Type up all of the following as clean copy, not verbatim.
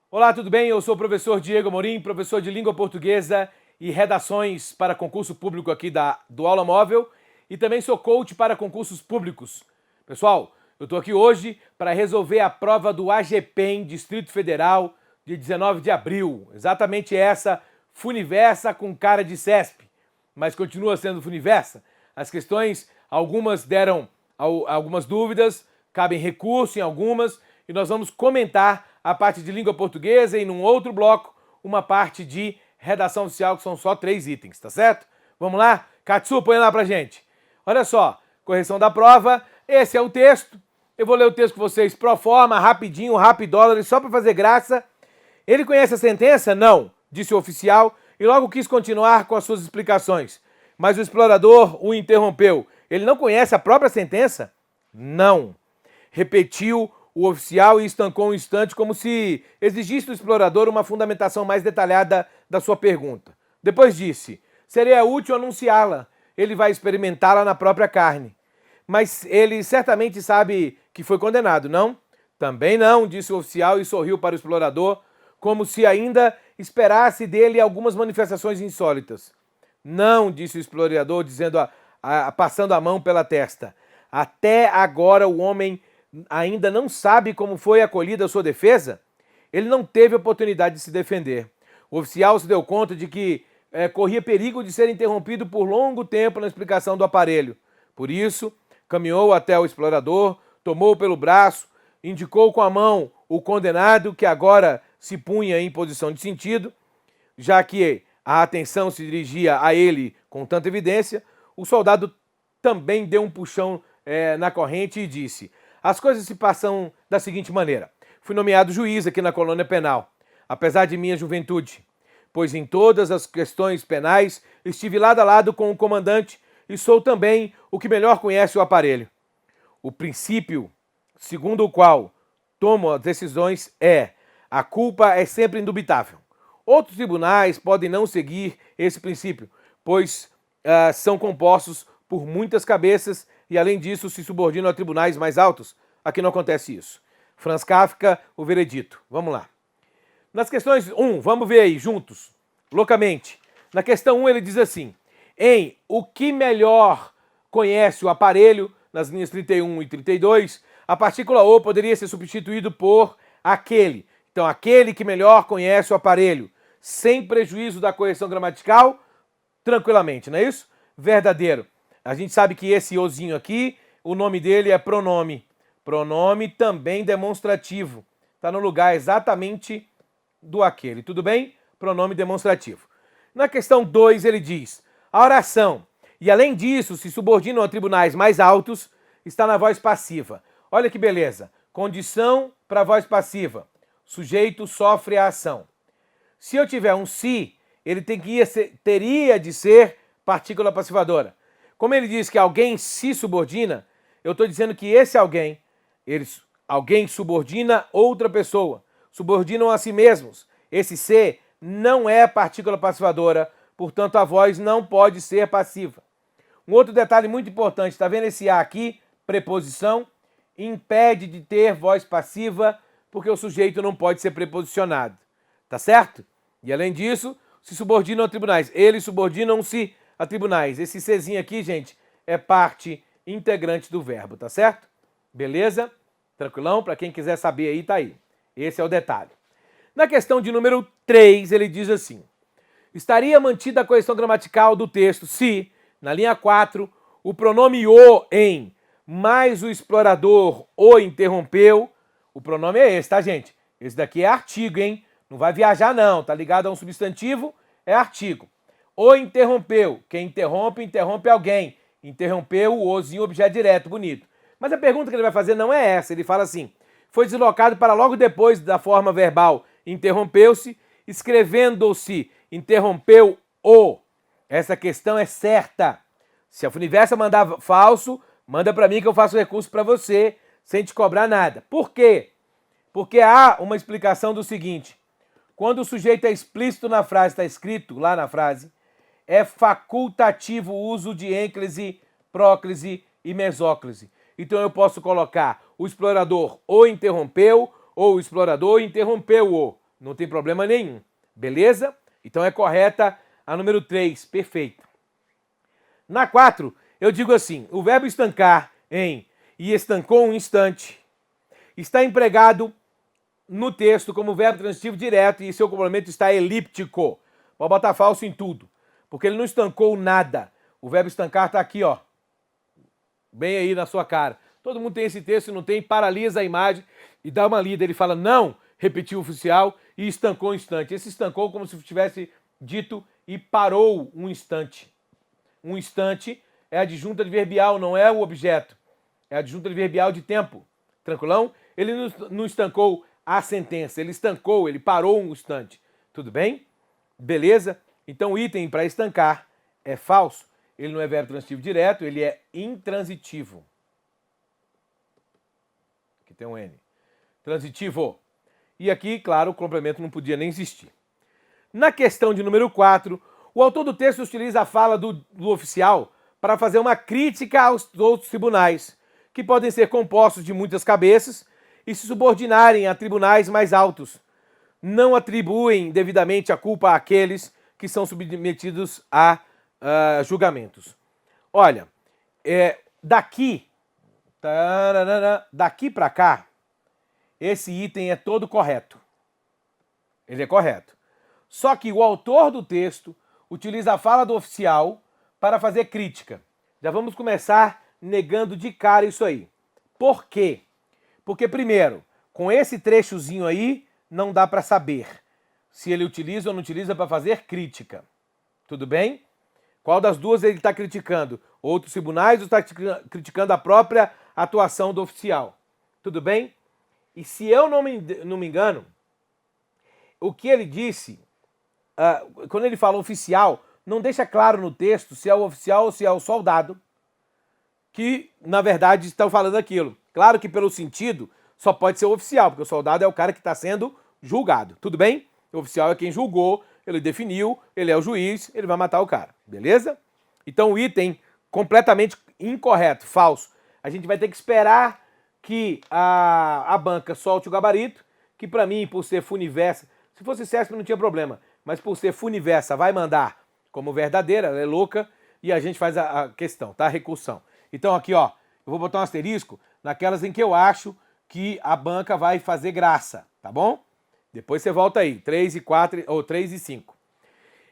Olá, tudo bem? Eu sou o professor Diego Amorim, professor de língua portuguesa e redações para concurso público aqui do Aula Móvel e também sou coach para concursos públicos. Pessoal, eu estou aqui hoje para resolver a prova do AGPEM Distrito Federal de 19 de abril. Exatamente essa, Funiversa com cara de CESP, mas continua sendo Funiversa. As questões, algumas deram algumas dúvidas, cabem recurso em algumas e nós vamos comentar a parte de língua portuguesa e num outro bloco uma parte de redação oficial, que são só 3 itens, tá certo? Vamos lá? Katsu, põe lá pra gente. Olha só, correção da prova, esse é o texto. Eu vou ler o texto com vocês pro forma, rapidinho, rapidólar, só para fazer graça. Ele conhece a sentença? Não, disse o oficial, e logo quis continuar com as suas explicações. Mas o explorador o interrompeu. Ele não conhece a própria sentença? Não. Repetiu o oficial e estancou um instante como se exigisse do explorador uma fundamentação mais detalhada da sua pergunta. Depois disse, seria útil anunciá-la, ele vai experimentá-la na própria carne. Mas ele certamente sabe que foi condenado, não? Também não, disse o oficial e sorriu para o explorador, como se ainda esperasse dele algumas manifestações insólitas. Não, disse o explorador, passando a mão pela testa. Até agora o homem ainda não sabe como foi acolhida a sua defesa? Ele não teve oportunidade de se defender. O oficial se deu conta de que corria perigo de ser interrompido por longo tempo na explicação do aparelho. Por isso, caminhou até o explorador, tomou-o pelo braço, indicou com a mão o condenado, que agora se punha em posição de sentido, já que a atenção se dirigia a ele com tanta evidência. O soldado também deu um puxão na corrente e disse: as coisas se passam da seguinte maneira. Fui nomeado juiz aqui na colônia penal, apesar de minha juventude, pois em todas as questões penais estive lado a lado com o comandante e sou também o que melhor conhece o aparelho. O princípio segundo o qual tomo as decisões é: a culpa é sempre indubitável. Outros tribunais podem não seguir esse princípio, pois são compostos por muitas cabeças e, além disso, se subordinam a tribunais mais altos. Aqui não acontece isso. Franz Kafka, o veredito. Vamos lá. Nas questões 1, vamos ver aí, juntos, loucamente. Na questão 1 ele diz assim, em o que melhor conhece o aparelho, nas linhas 31 e 32, a partícula O poderia ser substituído por aquele. Então, aquele que melhor conhece o aparelho, sem prejuízo da correção gramatical, tranquilamente, não é isso? Verdadeiro. A gente sabe que esse ozinho aqui, o nome dele é pronome. Pronome também demonstrativo. Está no lugar exatamente do aquele. Tudo bem? Pronome demonstrativo. Na questão 2 ele diz, a oração, e além disso se subordinam a tribunais mais altos, está na voz passiva. Olha que beleza. Condição para voz passiva. Sujeito sofre a ação. Se eu tiver um se, ele teria de ser partícula passivadora. Como ele diz que alguém se subordina, eu estou dizendo que esse alguém subordina outra pessoa, subordinam a si mesmos. Esse se não é partícula passivadora, portanto a voz não pode ser passiva. Um outro detalhe muito importante, está vendo esse a aqui, preposição, impede de ter voz passiva, porque o sujeito não pode ser preposicionado. Tá certo? E além disso, se subordinam a tribunais. Eles subordinam-se a tribunais. Esse Czinho aqui, gente, é parte integrante do verbo, tá certo? Beleza? Tranquilão? Para quem quiser saber aí, tá aí. Esse é o detalhe. Na questão de número 3, ele diz assim, estaria mantida a correção gramatical do texto se, na linha 4, o pronome o em mais o explorador o interrompeu. O pronome é esse, tá, gente? Esse daqui é artigo, hein? Não vai viajar, não. Tá ligado a um substantivo? É artigo. O interrompeu. Quem interrompe, interrompe alguém. Interrompeu o ozinho, objeto direto, bonito. Mas a pergunta que ele vai fazer não é essa. Ele fala assim, foi deslocado para logo depois da forma verbal interrompeu-se, escrevendo-se interrompeu o. Essa questão é certa. Se a Funiversa mandar falso, manda para mim que eu faço recurso para você, sem te cobrar nada. Por quê? Porque há uma explicação do seguinte, quando o sujeito é explícito na frase, está escrito lá na frase, é facultativo o uso de ênclise, próclise e mesóclise. Então eu posso colocar o explorador o interrompeu ou o explorador interrompeu-o. Não tem problema nenhum. Beleza? Então é correta a número 3. Perfeito. Na 4, eu digo assim, o verbo estancar em e estancou um instante está empregado no texto como verbo transitivo direto e seu complemento está elíptico. Vou botar falso em tudo, porque ele não estancou nada. O verbo estancar está aqui, ó, bem aí na sua cara. Todo mundo tem esse texto, não tem, paralisa a imagem e dá uma lida. Ele fala, não, repetiu o oficial e estancou um instante. Esse estancou como se tivesse dito e parou um instante. Um instante é a adjunta adverbial, não é o objeto. É a adjunta adverbial de tempo. Tranquilão? Ele não estancou a sentença, ele estancou, ele parou um instante. Tudo bem? Beleza? Então o item para estancar é falso. Ele não é verbo transitivo direto, ele é intransitivo. Aqui tem um N. Transitivo. E aqui, claro, o complemento não podia nem existir. Na questão de número 4, o autor do texto utiliza a fala do oficial para fazer uma crítica aos outros tribunais, que podem ser compostos de muitas cabeças e se subordinarem a tribunais mais altos. Não atribuem devidamente a culpa àqueles que são submetidos a julgamentos. Olha, daqui para cá, esse item é todo correto. Ele é correto. Só que o autor do texto utiliza a fala do oficial para fazer crítica. Já vamos começar negando de cara isso aí. Por quê? Porque, primeiro, com esse trechozinho aí, não dá para saber se ele utiliza ou não utiliza para fazer crítica. Tudo bem? Qual das duas ele está criticando? Outros tribunais ou está criticando a própria atuação do oficial? Tudo bem? E se eu não me engano, o que ele disse, quando ele fala oficial, não deixa claro no texto se é o oficial ou se é o soldado que, na verdade, estão falando aquilo. Claro que pelo sentido, só pode ser o oficial, porque o soldado é o cara que está sendo julgado. Tudo bem? O oficial é quem julgou, ele definiu, ele é o juiz, ele vai matar o cara. Beleza? Então o item completamente incorreto, falso. A gente vai ter que esperar que a banca solte o gabarito, que para mim, por ser Funiversa, se fosse CESP não tinha problema, mas por ser Funiversa vai mandar como verdadeira, ela é louca, e a gente faz a questão, tá? A recursão. Então aqui, ó, eu vou botar um asterisco naquelas em que eu acho que a banca vai fazer graça, tá bom? Depois você volta aí, 3 e 4, ou 3 e 5.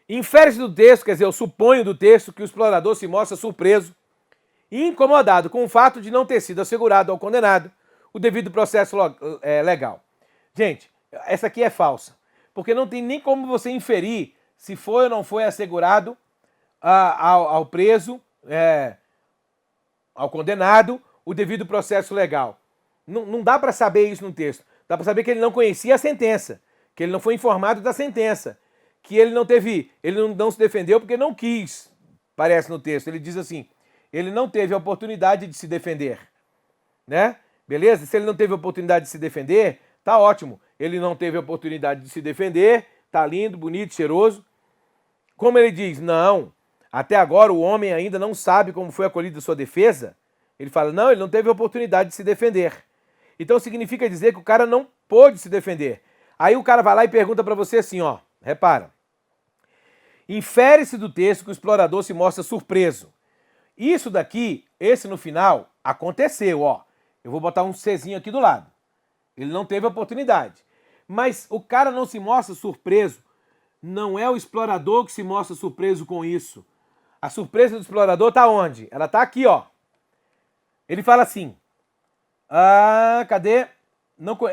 Infere-se do texto, quer dizer, eu suponho do texto que o explorador se mostra surpreso e incomodado com o fato de não ter sido assegurado ao condenado o devido processo legal. Gente, essa aqui é falsa, porque não tem nem como você inferir se foi ou não foi assegurado ao preso, ao condenado, o devido processo legal. Não dá para saber isso no texto. Dá para saber que ele não conhecia a sentença, que ele não foi informado da sentença, que ele não se defendeu porque não quis, parece no texto. Ele diz assim, ele não teve a oportunidade de se defender, né? Beleza? Se ele não teve a oportunidade de se defender, tá ótimo. Ele não teve a oportunidade de se defender, tá lindo, bonito, cheiroso. Como ele diz, não, até agora o homem ainda não sabe como foi acolhida sua defesa. Ele fala, não, ele não teve a oportunidade de se defender. Então significa dizer que o cara não pôde se defender. Aí o cara vai lá e pergunta para você assim, ó, repara. Infere-se do texto que o explorador se mostra surpreso. Isso daqui, esse no final, aconteceu, ó. Eu vou botar um Czinho aqui do lado. Ele não teve a oportunidade. Mas o cara não se mostra surpreso. Não é o explorador que se mostra surpreso com isso. A surpresa do explorador tá onde? Ela tá aqui, ó. Ele fala assim, cadê?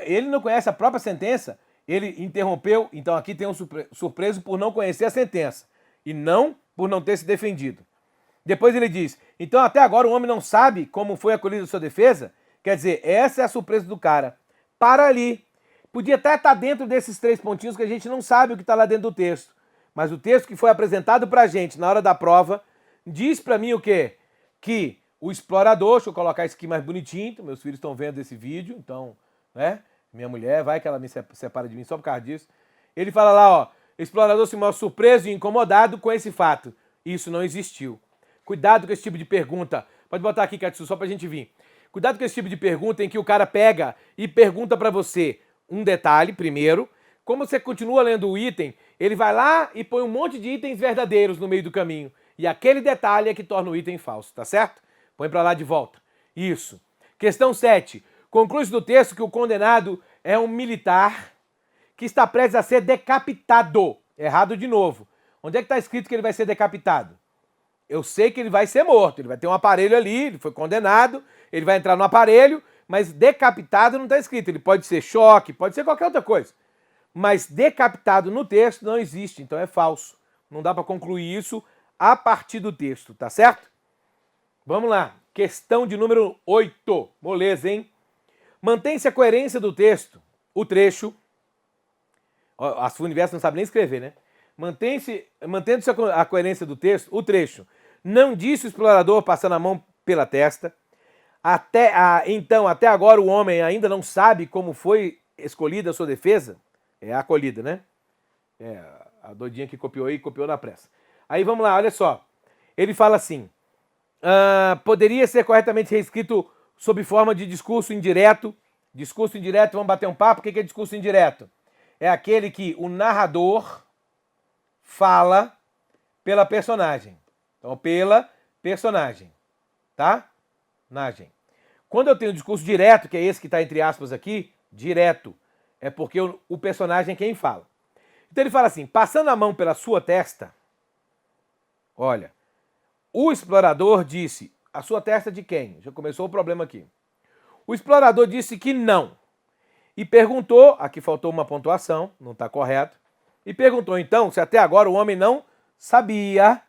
Ele não conhece a própria sentença, ele interrompeu, então aqui tem um surpreso por não conhecer a sentença e não por não ter se defendido. Depois ele diz, então até agora o homem não sabe como foi acolhida a sua defesa? Quer dizer, essa é a surpresa do cara. Para ali. Podia até estar dentro desses 3 pontinhos que a gente não sabe o que está lá dentro do texto. Mas o texto que foi apresentado para a gente na hora da prova diz para mim o quê? Que o explorador, deixa eu colocar isso aqui mais bonitinho, então meus filhos estão vendo esse vídeo, então, né? Minha mulher, vai que ela me separa de mim só por causa disso. Ele fala lá, ó, explorador se mostra surpreso e incomodado com esse fato. Isso não existiu. Cuidado com esse tipo de pergunta. Pode botar aqui, Katsu, só pra gente vir. Cuidado com esse tipo de pergunta em que o cara pega e pergunta pra você um detalhe, primeiro, como você continua lendo o item, ele vai lá e põe um monte de itens verdadeiros no meio do caminho. E aquele detalhe é que torna o item falso, tá certo? Põe para lá de volta. Isso. Questão 7. Conclui-se do texto que o condenado é um militar que está prestes a ser decapitado. Errado de novo. Onde é que está escrito que ele vai ser decapitado? Eu sei que ele vai ser morto, ele vai ter um aparelho ali, ele foi condenado, ele vai entrar no aparelho, mas decapitado não está escrito. Ele pode ser choque, pode ser qualquer outra coisa. Mas decapitado no texto não existe, então é falso. Não dá para concluir isso a partir do texto, tá certo? Vamos lá. Questão de número 8. Moleza, hein? Mantém-se a coerência do texto, o trecho. A Universo não sabe nem escrever, né? Mantendo-se a coerência do texto, o trecho. Não disse o explorador passando a mão pela testa. Então, até agora o homem ainda não sabe como foi escolhida a sua defesa. É a acolhida, né? É a doidinha que copiou e copiou na pressa. Aí vamos lá, olha só. Ele fala assim: poderia ser corretamente reescrito sob forma de discurso indireto. Discurso indireto, vamos bater um papo. O que é discurso indireto? É aquele que o narrador fala pela personagem. Então, pela personagem. Tá? Quando eu tenho discurso direto, que é esse que está entre aspas aqui, direto, é porque o personagem é quem fala. Então ele fala assim: passando a mão pela sua testa, olha, o explorador disse, a sua testa de quem? Já começou o problema aqui. O explorador disse que não. E perguntou, aqui faltou uma pontuação, não está correto, e perguntou então se até agora o homem não sabia.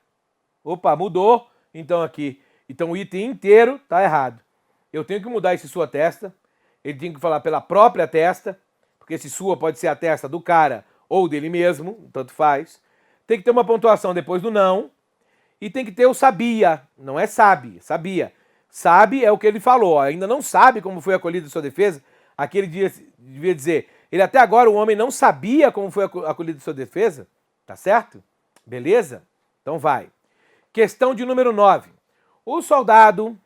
Opa, mudou. Então aqui, então o item inteiro está errado. Eu tenho que mudar esse sua testa, ele tem que falar pela própria testa, porque esse sua pode ser a testa do cara ou dele mesmo, tanto faz. Tem que ter uma pontuação depois do não, e tem que ter o sabia, não é sabe, sabia. Sabe é o que ele falou, ainda não sabe como foi acolhida a sua defesa. Aqui ele devia dizer, ele até agora o homem não sabia como foi acolhida a sua defesa, tá certo? Beleza? Então vai. Questão de número 9. O soldado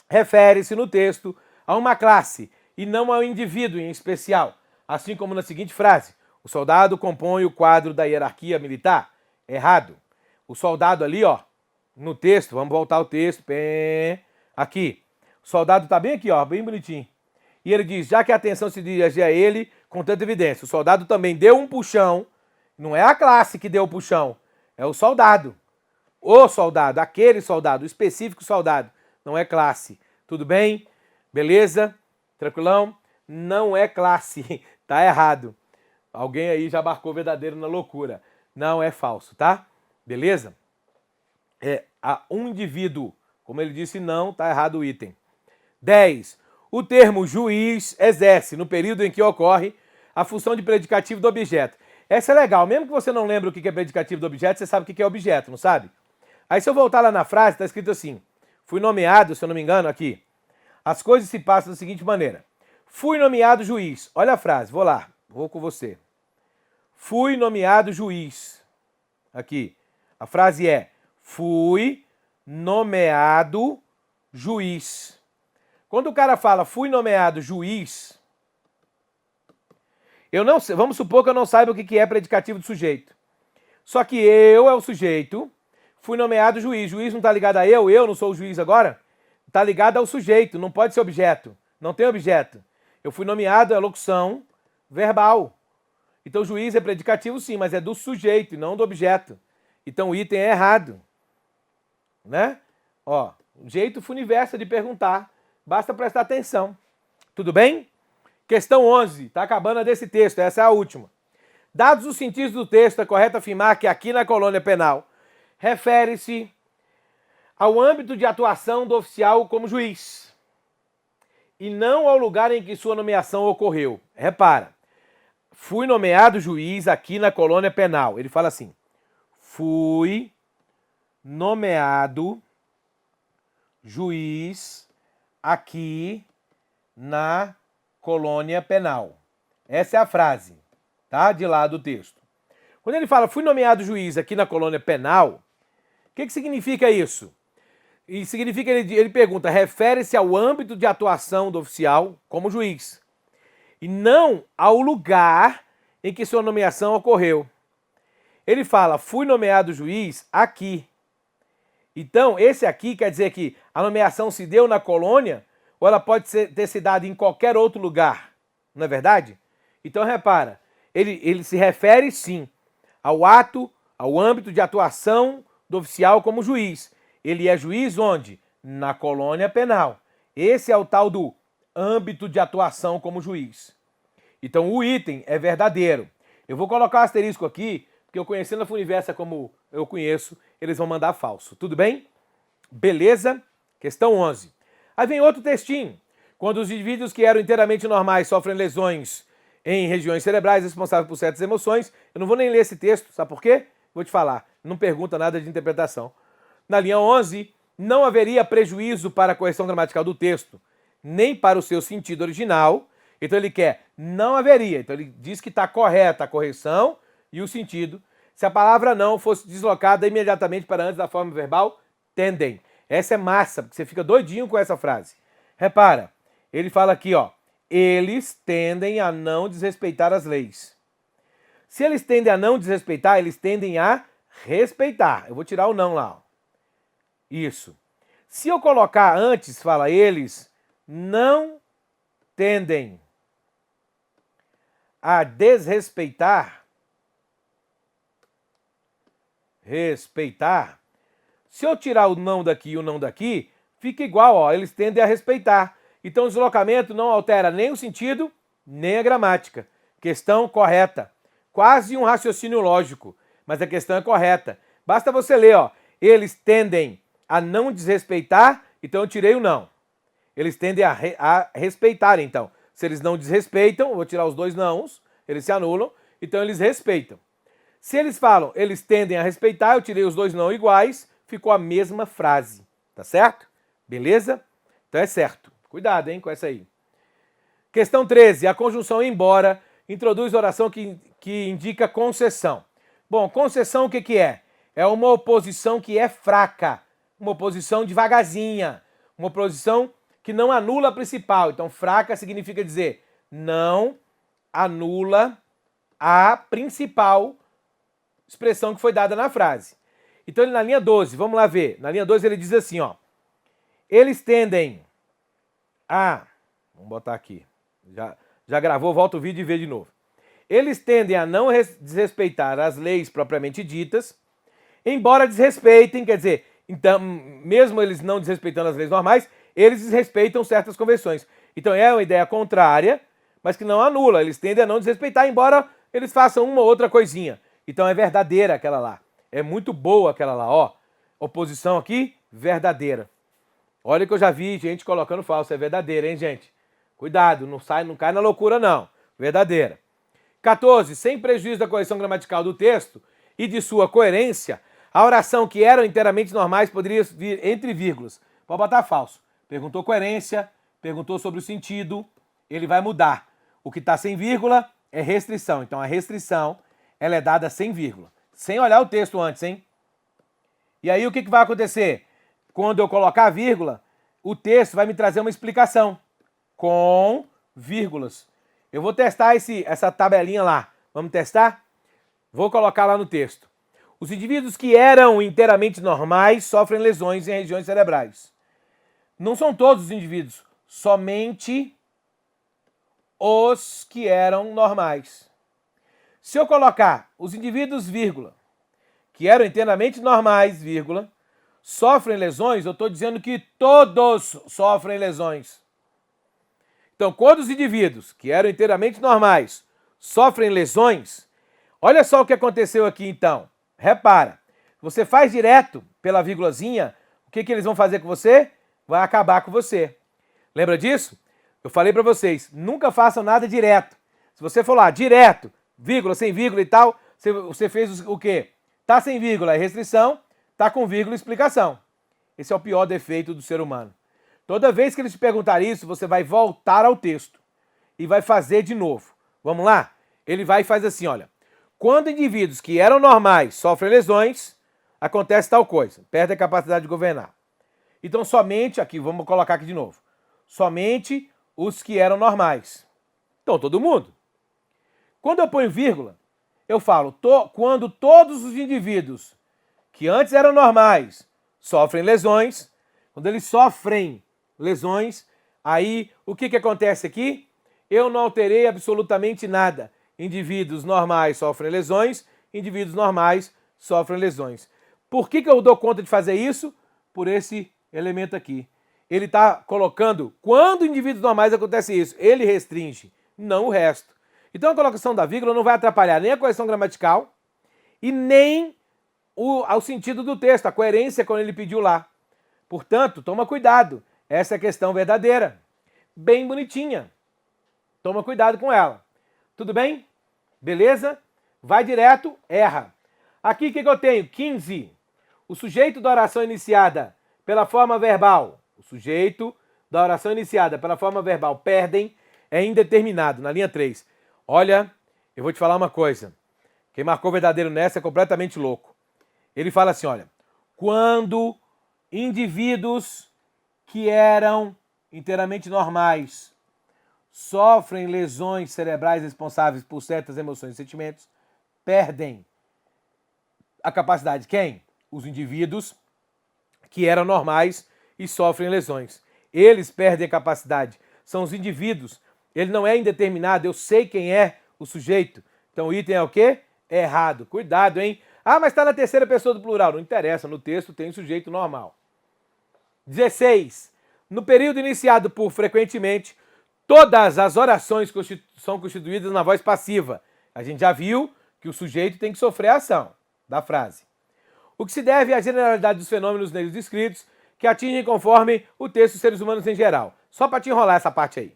refere-se no texto a uma classe e não ao indivíduo em especial, assim como na seguinte frase: o soldado compõe o quadro da hierarquia militar. Errado. O soldado ali, ó, no texto, vamos voltar ao texto, aqui. O soldado tá bem aqui, ó, bem bonitinho. E ele diz, já que a atenção se dirige a ele com tanta evidência, o soldado também deu um puxão, não é a classe que deu o puxão, é o soldado. O soldado, aquele soldado, o específico soldado, não é classe. Tudo bem? Beleza? Tranquilão? Não é classe, tá errado. Alguém aí já marcou verdadeiro na loucura. Não, é falso, tá? Beleza? É um indivíduo. Como ele disse, não, tá errado o item. 10. O termo juiz exerce, no período em que ocorre, a função de predicativo do objeto. Essa é legal. Mesmo que você não lembre o que é predicativo do objeto, você sabe o que é objeto, não sabe? Aí se eu voltar lá na frase, está escrito assim: fui nomeado, se eu não me engano, aqui. As coisas se passam da seguinte maneira. Fui nomeado juiz. Olha a frase, vou lá, vou com você. Fui nomeado juiz. Aqui. A frase é: fui nomeado juiz. Quando o cara fala fui nomeado juiz, eu não sei, vamos supor que eu não saiba o que é predicativo do sujeito. Só que eu é o sujeito, fui nomeado juiz. Juiz não está ligado a eu não sou o juiz agora? Está ligado ao sujeito, não pode ser objeto. Não tem objeto. Eu fui nomeado, é locução verbal. Então juiz é predicativo sim, mas é do sujeito e não do objeto. Então o item é errado. Né? Ó, jeito Funiversa de perguntar. Basta prestar atenção. Tudo bem? Questão 11. Está acabando a desse texto. Essa é a última. Dados os sentidos do texto, é correto afirmar que aqui na colônia penal refere-se ao âmbito de atuação do oficial como juiz e não ao lugar em que sua nomeação ocorreu. Repara. Fui nomeado juiz aqui na colônia penal. Ele fala assim: fui nomeado juiz aqui na colônia penal. Essa é a frase, tá? De lá do texto. Quando ele fala fui nomeado juiz aqui na colônia penal, o que significa isso? E significa, ele pergunta, refere-se ao âmbito de atuação do oficial como juiz e não ao lugar em que sua nomeação ocorreu. Ele fala, fui nomeado juiz aqui. Então, esse aqui quer dizer que a nomeação se deu na colônia ou ela pode ter se dado em qualquer outro lugar. Não é verdade? Então, repara, ele se refere, sim, ao ato, ao âmbito de atuação do oficial como juiz. Ele é juiz onde? Na colônia penal. Esse é o tal do âmbito de atuação como juiz. Então, o item é verdadeiro. Eu vou colocar um asterisco aqui, porque eu conhecendo a Funiversa como eu conheço, eles vão mandar falso. Tudo bem? Beleza? Questão 11. Aí vem outro textinho. Quando os indivíduos que eram inteiramente normais sofrem lesões em regiões cerebrais responsáveis por certas emoções, eu não vou nem ler esse texto, sabe por quê? Vou te falar, não pergunta nada de interpretação. Na linha 11, não haveria prejuízo para a correção gramatical do texto, nem para o seu sentido original. Então ele quer, não haveria. Então ele diz que está correta a correção e o sentido. Se a palavra não fosse deslocada imediatamente para antes da forma verbal, tendem. Essa é massa, porque você fica doidinho com essa frase. Repara, ele fala aqui, ó, eles tendem a não desrespeitar as leis. Se eles tendem a não desrespeitar, eles tendem a respeitar. Eu vou tirar o não lá, ó. Isso. Se eu colocar antes, fala, eles não tendem a desrespeitar, respeitar. Se eu tirar o não daqui e o não daqui, fica igual, ó, eles tendem a respeitar. Então o deslocamento não altera nem o sentido, nem a gramática. Questão correta. Quase um raciocínio lógico, mas a questão é correta. Basta você ler, ó, eles tendem a não desrespeitar, então eu tirei o não. Eles tendem a respeitar, então. Se eles não desrespeitam, eu vou tirar os dois nãos, eles se anulam, então eles respeitam. Se eles falam, eles tendem a respeitar, eu tirei os dois não iguais, ficou a mesma frase, tá certo? Beleza? Então é certo. Cuidado, hein, com essa aí. Questão 13. A conjunção embora introduz oração que indica concessão. Bom, concessão o que é? É uma oposição que é fraca, uma oposição devagarzinha, uma oposição que não anula a principal. Então, fraca significa dizer não anula a principal expressão que foi dada na frase. Então, ele na linha 12, vamos lá ver. Na linha 12 ele diz assim, ó. Eles tendem a... Vamos botar aqui. Já gravou, volta o vídeo e vê de novo. Eles tendem a não desrespeitar as leis propriamente ditas, embora desrespeitem, quer dizer, então, mesmo eles não desrespeitando as leis normais, eles desrespeitam certas convenções. Então é uma ideia contrária, mas que não anula. Eles tendem a não desrespeitar, embora eles façam uma ou outra coisinha. Então é verdadeira aquela lá. É muito boa aquela lá, ó. Oposição aqui, verdadeira. Olha que eu já vi gente colocando falso. É verdadeira, hein, gente? Cuidado, não cai na loucura, não. Verdadeira. 14. Sem prejuízo da correção gramatical do texto e de sua coerência, a oração que eram inteiramente normais poderia vir entre vírgulas. Pode botar falso. Perguntou coerência, perguntou sobre o sentido, ele vai mudar. O que está sem vírgula é restrição. Então a restrição ela é dada sem vírgula. Sem olhar o texto antes, hein? E aí o que vai acontecer? Quando eu colocar a vírgula, o texto vai me trazer uma explicação com vírgulas. Eu vou testar essa tabelinha lá. Vamos testar? Vou colocar lá no texto. Os indivíduos que eram inteiramente normais sofrem lesões em regiões cerebrais. Não são todos os indivíduos, somente os que eram normais. Se eu colocar os indivíduos, vírgula, que eram inteiramente normais, vírgula, sofrem lesões, eu estou dizendo que todos sofrem lesões. Então, quando os indivíduos que eram inteiramente normais sofrem lesões, olha só o que aconteceu aqui então. Repara, você faz direto pela vírgulazinha, o que eles vão fazer com você? Vai acabar com você. Lembra disso? Eu falei para vocês, nunca façam nada direto. Se você for lá, direto, vírgula, sem vírgula e tal, você fez o quê? Tá sem vírgula é restrição, tá com vírgula explicação. Esse é o pior defeito do ser humano. Toda vez que eles te perguntarem isso, você vai voltar ao texto e vai fazer de novo. Vamos lá? Ele vai e faz assim, olha. Quando indivíduos que eram normais sofrem lesões, acontece tal coisa, perde a capacidade de governar. Então somente, aqui, vamos colocar aqui de novo, somente os que eram normais. Então todo mundo. Quando eu ponho vírgula, eu falo quando todos os indivíduos que antes eram normais sofrem lesões, quando eles sofrem lesões, aí o que acontece aqui? Eu não alterei absolutamente nada. Indivíduos normais sofrem lesões, indivíduos normais sofrem lesões. Por que eu dou conta de fazer isso? Por esse elemento aqui. Ele está colocando quando indivíduos normais acontece isso. Ele restringe, não o resto. Então a colocação da vírgula não vai atrapalhar nem a correção gramatical e nem ao sentido do texto, a coerência quando ele pediu lá. Portanto, toma cuidado. Essa é a questão verdadeira. Bem bonitinha. Toma cuidado com ela. Tudo bem? Beleza? Vai direto, erra. Aqui o que eu tenho? 15. O sujeito da oração iniciada pela forma verbal. O sujeito da oração iniciada pela forma verbal perdem é indeterminado, na linha 3. Olha, eu vou te falar uma coisa. Quem marcou verdadeiro nessa é completamente louco. Ele fala assim, olha, quando indivíduos que eram inteiramente normais sofrem lesões cerebrais responsáveis por certas emoções e sentimentos, perdem a capacidade. Quem? Os indivíduos que eram normais e sofrem lesões. Eles perdem a capacidade. São os indivíduos. Ele não é indeterminado. Eu sei quem é o sujeito. Então o item é o quê? É errado. Cuidado, hein? Ah, mas está na terceira pessoa do plural. Não interessa. No texto tem sujeito normal. 16. No período iniciado por frequentemente, todas as orações são constituídas na voz passiva. A gente já viu que o sujeito tem que sofrer a ação da frase. O que se deve à generalidade dos fenômenos neles descritos, que atingem conforme o texto dos seres humanos em geral. Só para te enrolar essa parte aí.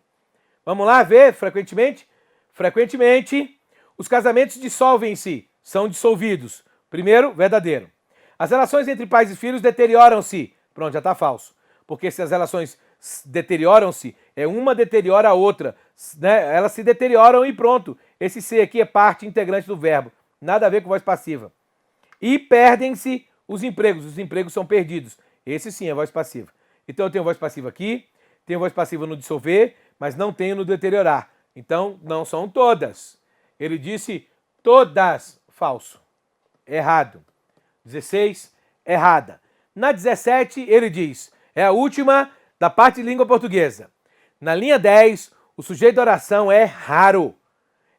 Vamos lá ver frequentemente? Frequentemente, os casamentos dissolvem-se, são dissolvidos. Primeiro, verdadeiro. As relações entre pais e filhos deterioram-se. Pronto, já está falso. Porque se as relações deterioram-se, uma deteriora a outra. Né? Elas se deterioram e pronto. Esse ser aqui é parte integrante do verbo. Nada a ver com voz passiva. E perdem-se os empregos são perdidos. Esse sim é voz passiva. Então eu tenho voz passiva aqui, tenho voz passiva no dissolver, mas não tenho no deteriorar. Então não são todas. Ele disse todas. Falso. Errado. 16, errada. Na 17, ele diz, é a última da parte de língua portuguesa. Na linha 10, o sujeito da oração é raro.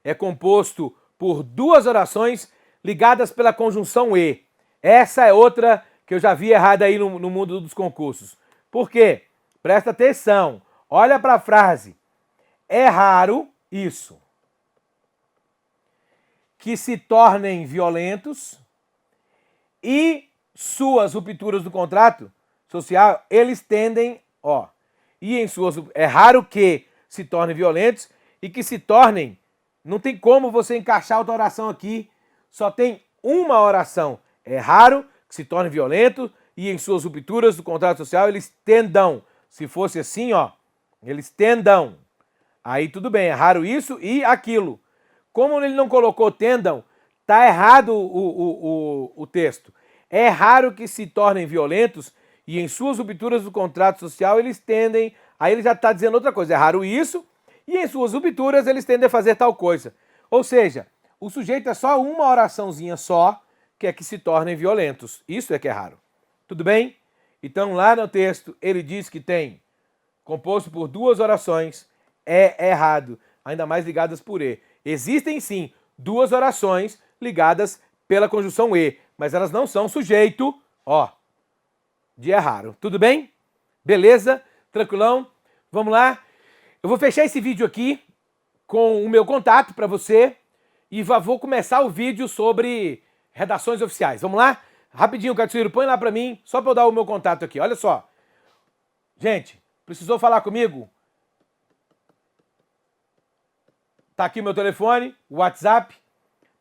É composto por duas orações ligadas pela conjunção e. Essa é outra que eu já vi errada aí no mundo dos concursos. Por quê? Presta atenção. Olha para a frase. É raro isso. Que se tornem violentos e suas rupturas do contrato social, eles tendem, é raro que se tornem violentos e que se tornem, não tem como você encaixar outra oração aqui, só tem uma oração. É raro que se tornem violentos e em suas rupturas do contrato social eles tendam. Se fosse assim, eles tendam. Aí tudo bem, é raro isso e aquilo. Como ele não colocou tendam, tá errado o texto. É raro que se tornem violentos e em suas rupturas do contrato social eles tendem... Aí ele já está dizendo outra coisa. É raro isso e em suas rupturas eles tendem a fazer tal coisa. Ou seja, o sujeito é só uma oraçãozinha só que é que se tornem violentos. Isso é que é raro. Tudo bem? Então lá no texto ele diz que tem composto por duas orações. É errado. Ainda mais ligadas por e. Existem sim duas orações ligadas pela conjunção e, mas elas não são sujeito, de é raro. Tudo bem? Beleza? Tranquilão? Vamos lá? Eu vou fechar esse vídeo aqui com o meu contato para você e vou começar o vídeo sobre redações oficiais. Vamos lá? Rapidinho, Catsuíro, põe lá para mim, só para eu dar o meu contato aqui. Olha só. Gente, precisou falar comigo? Tá aqui o meu telefone, o WhatsApp.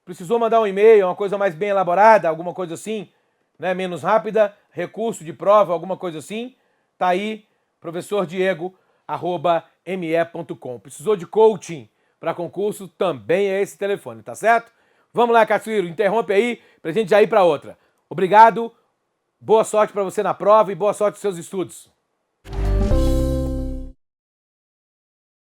Precisou mandar um e-mail, uma coisa mais bem elaborada, alguma coisa assim, né, menos rápida, recurso de prova, alguma coisa assim. Tá aí, professordiego@me.com. Precisou de coaching para concurso, também é esse telefone, tá certo? Vamos lá, Catsuíro, interrompe aí pra gente já ir para outra. Obrigado, boa sorte para você na prova e boa sorte nos seus estudos.